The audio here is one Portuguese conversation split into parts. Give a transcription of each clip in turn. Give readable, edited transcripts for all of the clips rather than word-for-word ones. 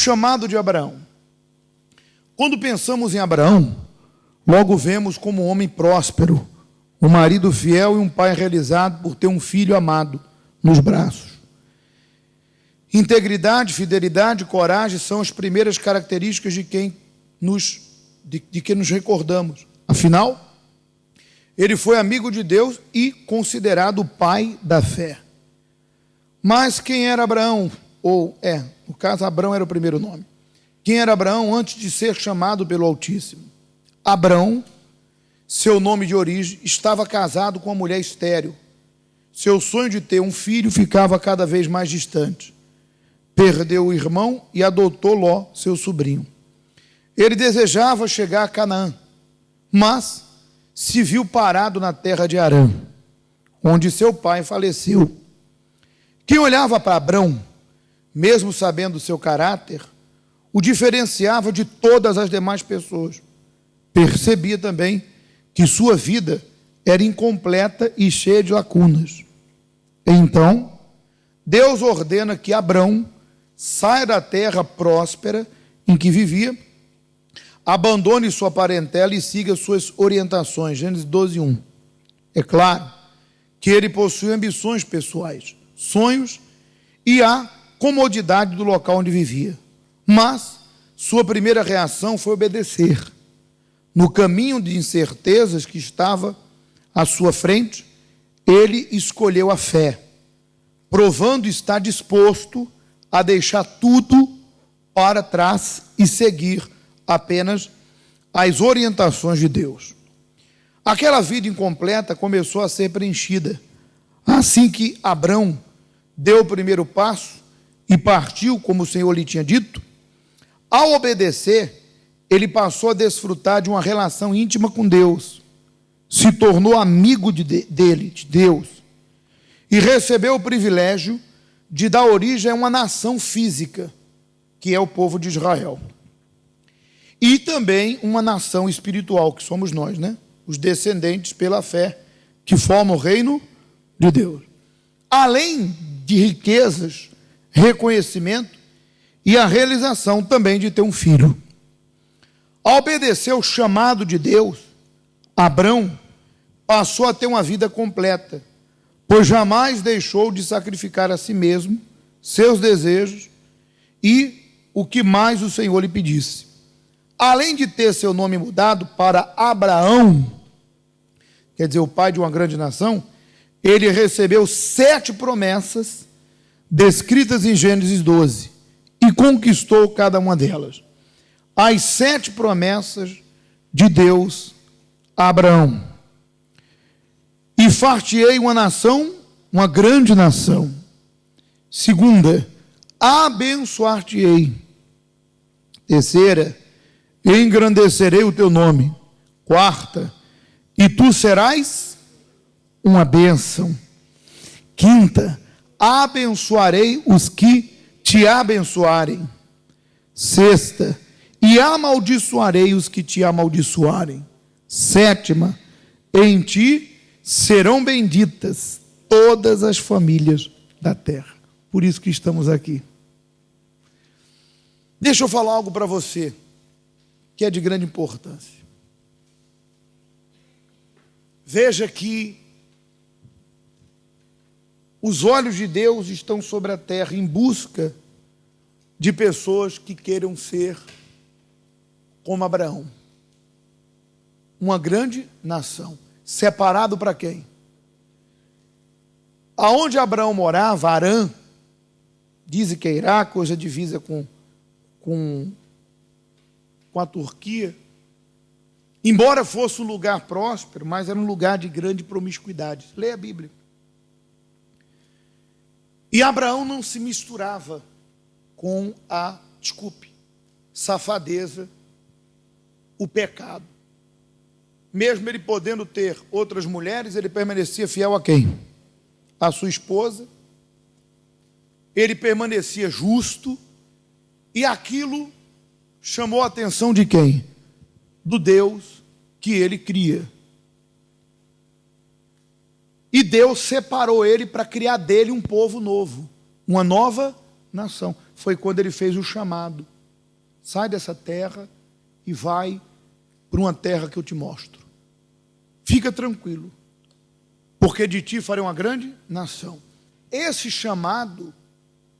chamado de Abraão. Quando pensamos em Abraão, logo vemos como um homem próspero, um marido fiel e um pai realizado por ter um filho amado nos braços. Integridade, fidelidade e coragem são as primeiras características de quem nos recordamos. Afinal, ele foi amigo de Deus e considerado o pai da fé. Mas quem era Abraão? No caso, Abrão era o primeiro nome. Quem era Abraão antes de ser chamado pelo Altíssimo? Abrão, seu nome de origem, estava casado com uma mulher estéril. Seu sonho de ter um filho ficava cada vez mais distante. Perdeu o irmão e adotou Ló, seu sobrinho. Ele desejava chegar a Canaã, mas se viu parado na terra de Harã, onde seu pai faleceu. Quem olhava para Abrão, mesmo sabendo o seu caráter, o diferenciava de todas as demais pessoas. Percebia também que sua vida era incompleta e cheia de lacunas. Então, Deus ordena que Abrão saia da terra próspera em que vivia, abandone sua parentela e siga suas orientações. Gênesis 12:1. É claro que ele possui ambições pessoais, sonhos e a comodidade do local onde vivia. Mas sua primeira reação foi obedecer. No caminho de incertezas que estava à sua frente, ele escolheu a fé, provando estar disposto a deixar tudo para trás e seguir apenas as orientações de Deus. Aquela vida incompleta começou a ser preenchida. Assim que Abrão deu o primeiro passo e partiu, como o Senhor lhe tinha dito, ao obedecer, ele passou a desfrutar de uma relação íntima com Deus, se tornou amigo de Deus, e recebeu o privilégio de dar origem a uma nação física, que é o povo de Israel. E também uma nação espiritual, que somos nós, né? Os descendentes pela fé, que formam o reino de Deus. Além de riquezas, reconhecimento e a realização também de ter um filho. Ao obedecer o chamado de Deus, Abrão passou a ter uma vida completa, pois jamais deixou de sacrificar a si mesmo, seus desejos e o que mais o Senhor lhe pedisse. Além de ter seu nome mudado para Abraão, quer dizer, o pai de uma grande nação, ele recebeu 7 promessas descritas em Gênesis 12 e conquistou cada uma delas. As 7 promessas de Deus a Abraão. E far-te-ei uma nação, uma grande nação. Segunda, abençoar-te-ei. Terceira, engrandecerei o teu nome. Quarta, e tu serás uma bênção. Quinta, abençoarei os que te abençoarem. Sexta, e amaldiçoarei os que te amaldiçoarem. Sétima, em ti serão benditas todas as famílias da terra. Por isso que estamos aqui. Deixa eu falar algo para você, que é de grande importância. Veja que os olhos de Deus estão sobre a terra em busca de pessoas que queiram ser como Abraão. Uma grande nação. Separado para quem? Aonde Abraão morava, Harã, dizem que é Iraque, hoje é divisa com a Turquia. Embora fosse um lugar próspero, mas era um lugar de grande promiscuidade. Leia a Bíblia. E Abraão não se misturava com a, safadeza, o pecado. Mesmo ele podendo ter outras mulheres, ele permanecia fiel a quem? A sua esposa. Ele permanecia justo. E aquilo chamou a atenção de quem? Do Deus que ele cria. E Deus separou ele para criar dele um povo novo, uma nova nação. Foi quando ele fez o chamado sai dessa terra e vai para uma terra que eu te mostro. Fica tranquilo, porque de ti farei uma grande nação. Esse chamado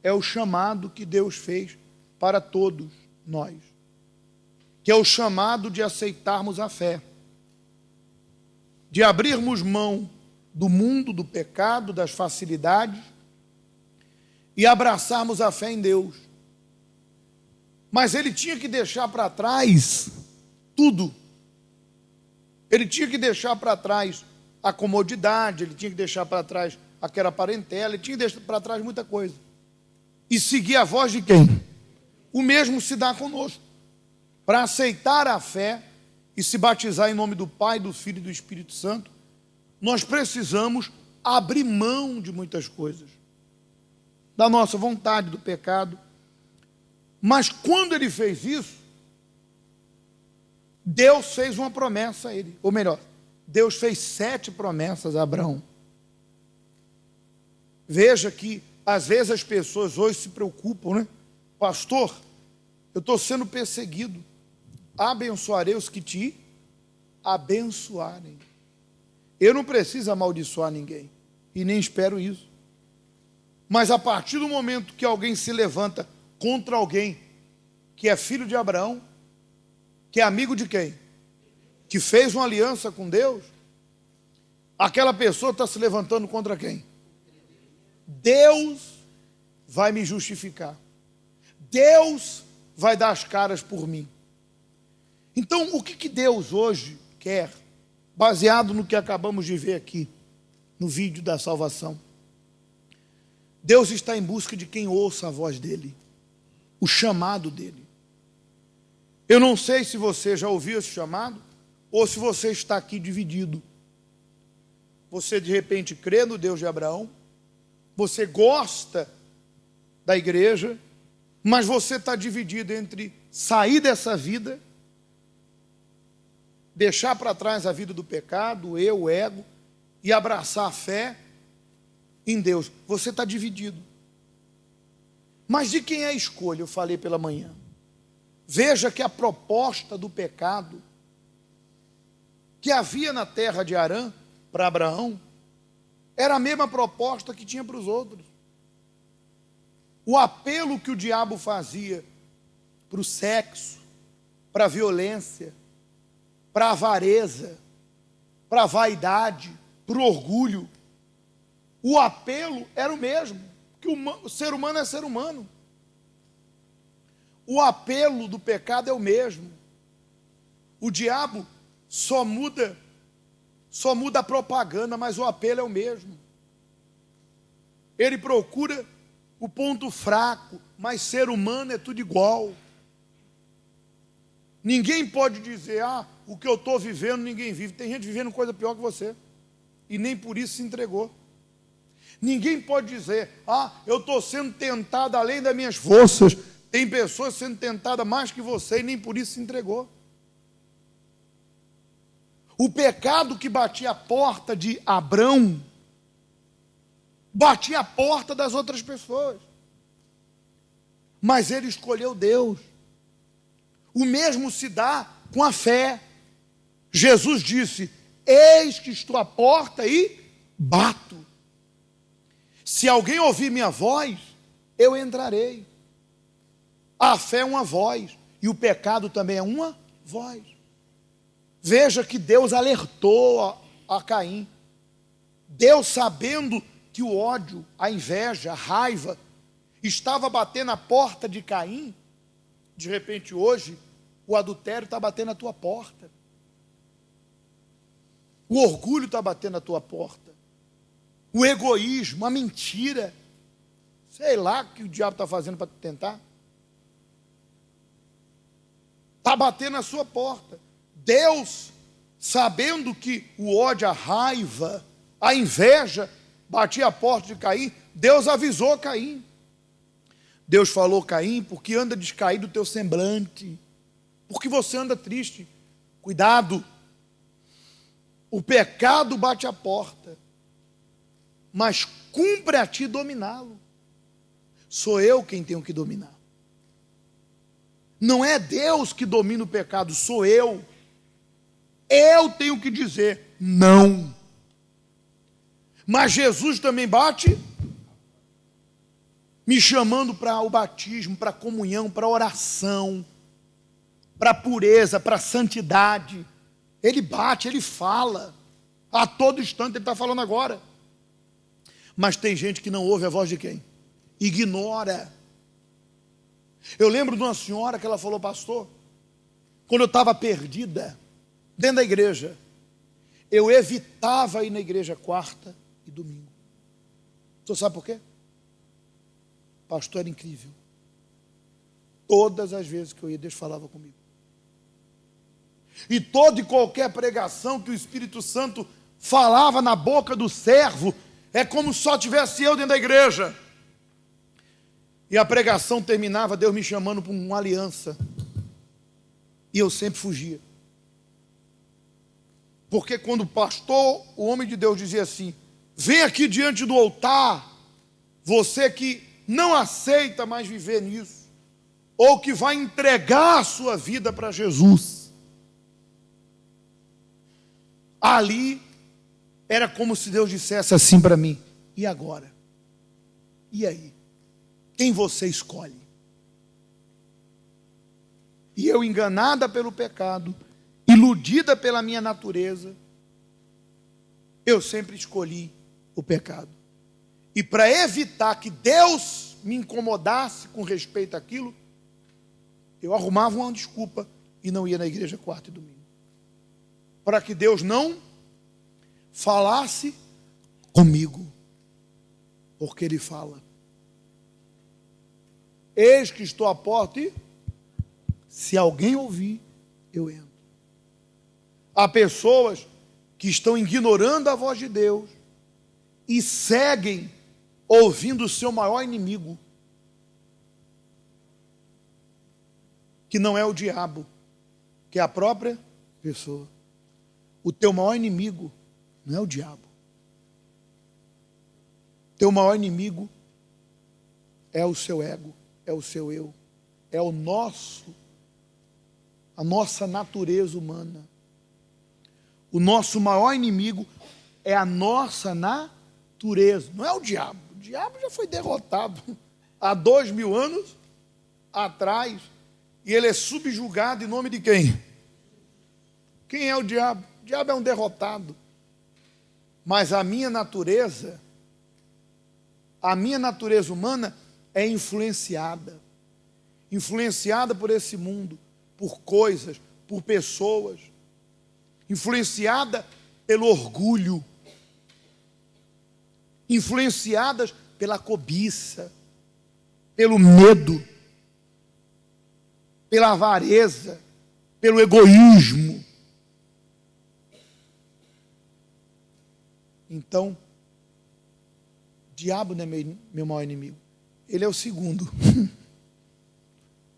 é o chamado que Deus fez para todos nós, que é o chamado de aceitarmos a fé, de abrirmos mão do mundo, do pecado, das facilidades e abraçarmos a fé em Deus. Mas ele tinha que deixar para trás tudo. Ele tinha que deixar para trás a comodidade, ele tinha que deixar para trás aquela parentela, ele tinha que deixar para trás muita coisa. E seguir a voz de quem? O mesmo se dá conosco. Para aceitar a fé e se batizar em nome do Pai, do Filho e do Espírito Santo, nós precisamos abrir mão de muitas coisas, da nossa vontade, do pecado. Mas quando ele fez isso, Deus fez uma promessa a ele. Ou melhor, Deus fez 7 promessas a Abraão. Veja que às vezes as pessoas hoje se preocupam, né? Pastor, eu estou sendo perseguido. Abençoarei os que te abençoarem. Eu não preciso amaldiçoar ninguém, e nem espero isso. Mas a partir do momento que alguém se levanta contra alguém que é filho de Abraão, que é amigo de quem? Que fez uma aliança com Deus, aquela pessoa está se levantando contra quem? Deus vai me justificar. Deus vai dar as caras por mim. Então, o que Deus hoje quer, baseado no que acabamos de ver aqui, no vídeo da salvação? Deus está em busca de quem ouça a voz dele, o chamado dele. Eu não sei se você já ouviu esse chamado, ou se você está aqui dividido. Você de repente crê no Deus de Abraão, você gosta da igreja, mas você está dividido entre sair dessa vida, deixar para trás a vida do pecado, o eu, o ego, e abraçar a fé em Deus. Você está dividido. Mas de quem é a escolha? Eu falei pela manhã. Veja que a proposta do pecado que havia na terra de Harã para Abraão era a mesma proposta que tinha para os outros. O apelo que o diabo fazia para o sexo, para a violência, para a avareza, para a vaidade, para o orgulho, o apelo era o mesmo, que o ser humano é ser humano. O apelo do pecado é o mesmo. O diabo só muda a propaganda, mas o apelo é o mesmo. Ele procura o ponto fraco, mas ser humano é tudo igual. Ninguém pode dizer, o que eu estou vivendo ninguém vive. Tem gente vivendo coisa pior que você, e nem por isso se entregou. Ninguém pode dizer, eu estou sendo tentado além das minhas forças. Tem pessoas sendo tentadas mais que você, e nem por isso se entregou. O pecado que batia a porta de Abrão, batia a porta das outras pessoas. Mas ele escolheu Deus. O mesmo se dá com a fé. Jesus disse, eis que estou à porta e bato. Se alguém ouvir minha voz, eu entrarei. A fé é uma voz, e o pecado também é uma voz. Veja que Deus alertou a Caim. Deus, sabendo que o ódio, a inveja, a raiva estava batendo na porta de Caim, de repente hoje o adultério está batendo na tua porta, o orgulho está batendo na tua porta, o egoísmo, a mentira, sei lá o que o diabo está fazendo para te tentar, está batendo na sua porta. Deus, sabendo que o ódio, a raiva, a inveja batia a porta de Caim, Deus avisou Caim. Deus falou, Caim, porque anda descaído o teu semblante, porque você anda triste. Cuidado, o pecado bate a porta, mas cumpre a ti dominá-lo. Sou eu quem tenho que dominar. Não é Deus que domina o pecado, sou eu. Eu tenho que dizer não. Mas Jesus também bate, me chamando para o batismo, para a comunhão, para a oração, para a pureza, para a santidade. Ele bate, ele fala. A todo instante ele está falando agora. Mas tem gente que não ouve a voz de quem? Ignora. Eu lembro de uma senhora que ela falou, pastor, quando eu estava perdida, dentro da igreja, eu evitava ir na igreja quarta e domingo. Você sabe por quê? Pastor, era incrível. Todas as vezes que eu ia, Deus falava comigo. E toda e qualquer pregação que o Espírito Santo falava na boca do servo, é como se só tivesse eu dentro da igreja. E a pregação terminava, Deus me chamando para uma aliança. E eu sempre fugia. Porque quando o pastor, o homem de Deus dizia assim, vem aqui diante do altar, você que não aceita mais viver nisso, ou que vai entregar a sua vida para Jesus. Ali, era como se Deus dissesse assim para mim, e agora? E aí? Quem você escolhe? E eu, enganada pelo pecado, iludida pela minha natureza, eu sempre escolhi o pecado. E para evitar que Deus me incomodasse com respeito àquilo, eu arrumava uma desculpa e não ia na igreja quarta e domingo. Para que Deus não falasse comigo, porque Ele fala. Eis que estou à porta e, se alguém ouvir, eu entro. Há pessoas que estão ignorando a voz de Deus e seguem ouvindo o seu maior inimigo, que não é o diabo, que é a própria pessoa. O teu maior inimigo não é o diabo. Teu maior inimigo é o seu ego, é o seu eu, é a nossa natureza humana. O nosso maior inimigo é a nossa natureza, não é o diabo. O diabo já foi derrotado há 2000 anos atrás, e ele é subjugado em nome de quem? Quem é o diabo? O diabo é um derrotado. Mas a minha natureza humana é influenciada por esse mundo, por coisas, por pessoas, influenciada pelo orgulho, influenciadas pela cobiça, pelo medo, pela avareza, pelo egoísmo. Então, o diabo não é meu maior inimigo. Ele é o segundo.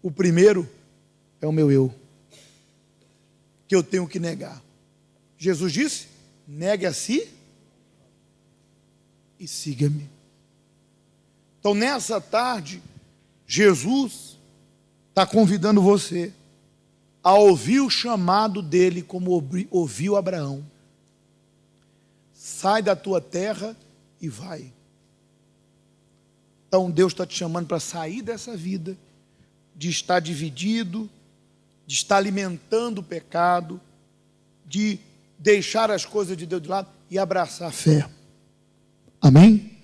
O primeiro é o meu eu, que eu tenho que negar. Jesus disse, negue a si e siga-me. Então, nessa tarde, Jesus está convidando você a ouvir o chamado dele como ouviu Abraão. Sai da tua terra e vai. Então Deus está te chamando para sair dessa vida, de estar dividido, de estar alimentando o pecado, de deixar as coisas de Deus de lado e abraçar a fé. Amém?